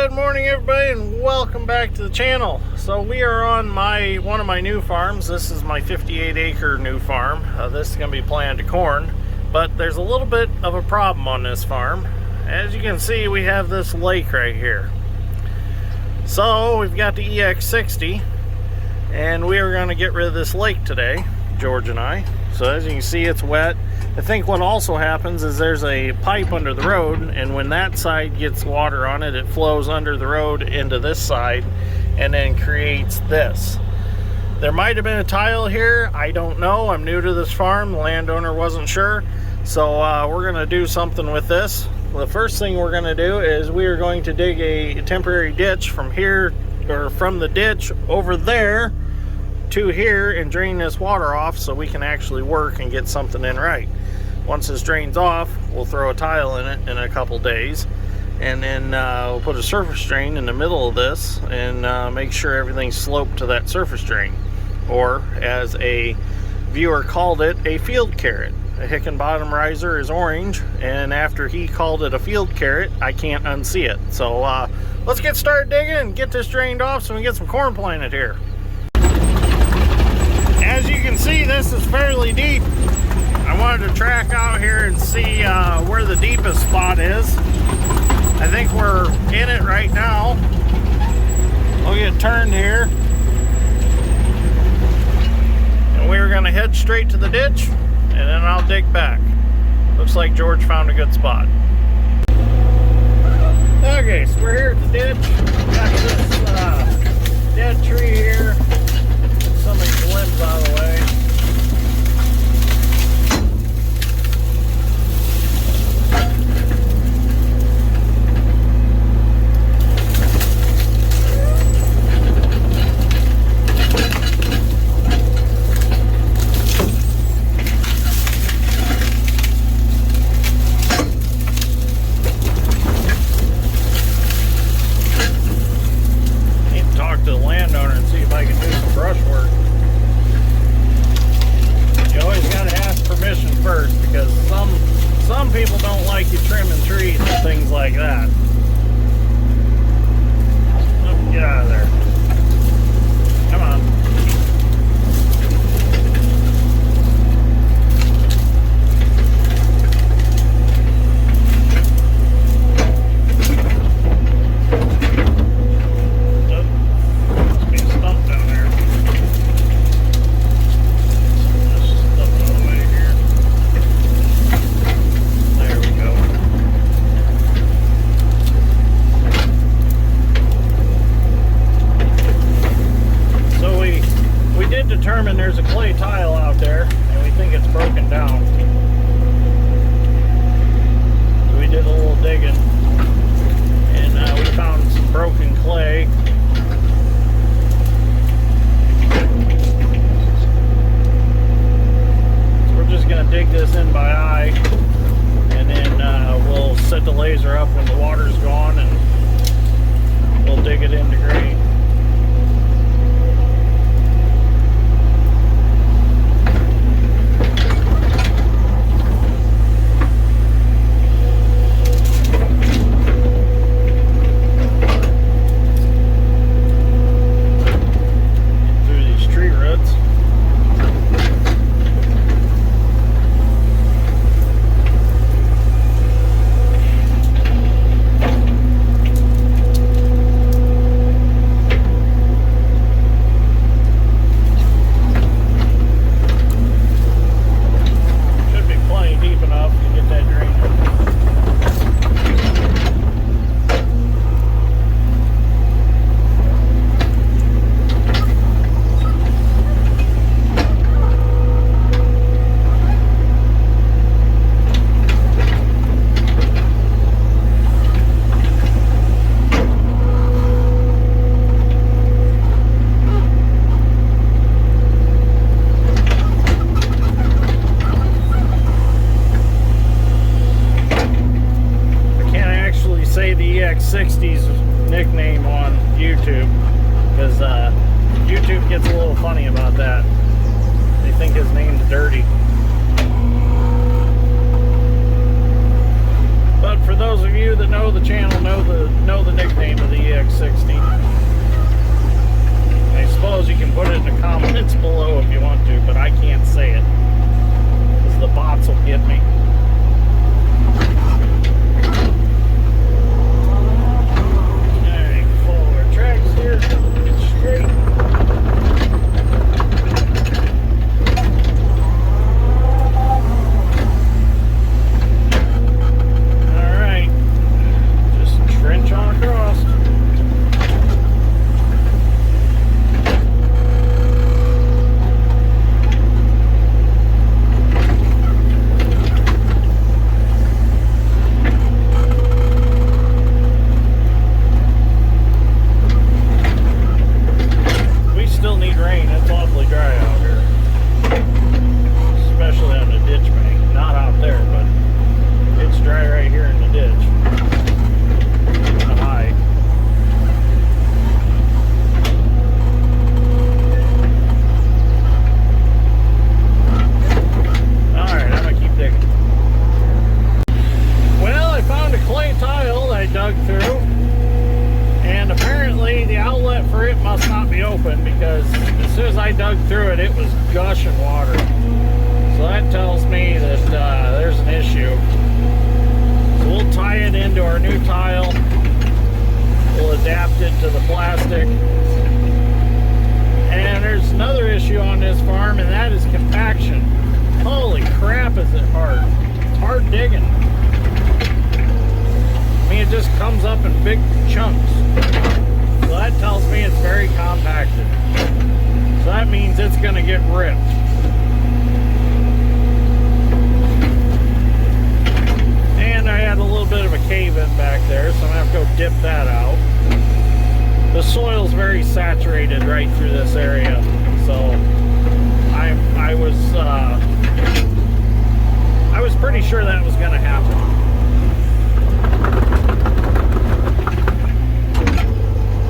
Good morning, everybody, and welcome back to the channel. So we are on one of my new farms. This is my 58-acre new farm. This is going to be planted corn, but there's a little bit of a problem on this farm. As you can see, we have this lake right here. So we've got the EX60, and we are going to get rid of this lake today, George and I. So as you can see, it's wet. I think what also happens is there's a pipe under the road, and when that side gets water on it, it flows under the road into this side and then creates this. There might have been a tile here. I don't know. I'm new to this farm. The landowner wasn't sure. So we're going to do something with this. The first thing we're going to do is we are going to dig a temporary ditch from here, or from the ditch over there to here, and drain this water off so we can actually work and get something in right. Once this drains off, we'll throw a tile in it in a couple days, and then we'll put a surface drain in the middle of this and make sure everything's sloped to that surface drain, or as a viewer called it, a field carrot. A Hickenbottom riser is orange, and after he called it a field carrot, I can't unsee it. So let's get started digging and get this drained off so we can get some corn planted here. As you can see, this is fairly deep. I wanted to track out here and see where the deepest spot is. I think we're in it right now. We'll get turned here, and we're going to head straight to the ditch, and then I'll dig back. Looks like George found a good spot. Okay, so we're here at the ditch. Got this dead tree here. Some of these limbs out of the way. Some people don't like you trimming trees and things like that. Oh, get out of there. Come on. There's a clay tile out there, and we think it's broken down. So we did a little digging, and we found some broken clay. So we're just going to dig this in by eye, and then we'll set the laser up when the water's gone, and we'll dig it into grade. EX60's nickname on YouTube, because YouTube gets a little funny about that. They think his name's dirty. But for those of you that know the channel, know the nickname of the rip must not be open, because as soon as I dug through it, it was gushing water. So that tells me that there's an issue. So we'll tie it into our new tile. We'll adapt it to the plastic. And there's another issue on this farm, and that is compaction. Holy crap, is it hard. It's hard digging. I mean, it just comes up in big chunks. So that tells me it's very compacted. So that means it's going to get ripped. And I had a little bit of a cave in back there, so I'm going to have to go dip that out. The soil's very saturated right through this area, so I was pretty sure that was going to happen.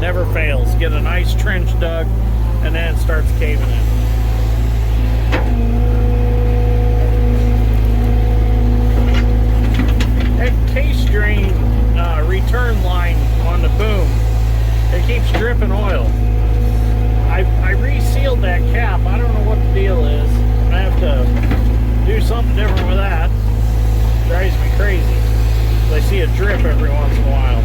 Never fails. Get a nice trench dug, and then it starts caving in. That case drain return line on the boom, it keeps dripping oil. I resealed that cap. I don't know what the deal is. I'm gonna have to do something different with that. It drives me crazy. I see a drip every once in a while.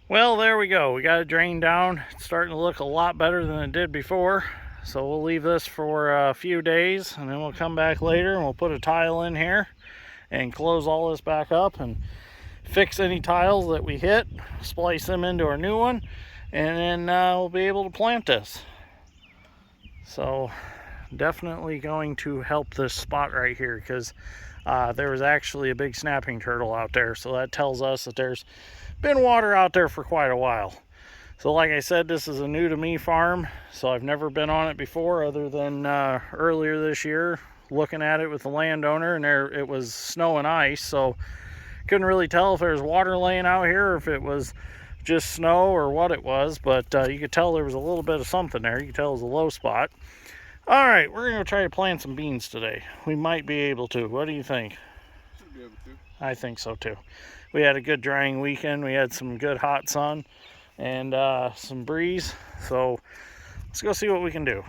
Well, there we go. We got it drained down. It's starting to look a lot better than it did before. So we'll leave this for a few days, and then we'll come back later and we'll put a tile in here and close all this back up and fix any tiles that we hit, splice them into our new one, and then we'll be able to plant this. So definitely going to help this spot right here, because there was actually a big snapping turtle out there, so that tells us that there's been water out there for quite a while. So like I said, this is a new to me farm, so I've never been on it before other than earlier this year looking at it with the landowner, and there it was snow and ice, so couldn't really tell if there was water laying out here or if it was just snow or what it was, but you could tell there was a little bit of something there. You could tell it was a low spot. All right, we're gonna try to plant some beans today. We might be able to. What do you think? Should be able to. I think so too. We had a good drying weekend. We had some good hot sun and some breeze. So let's go see what we can do.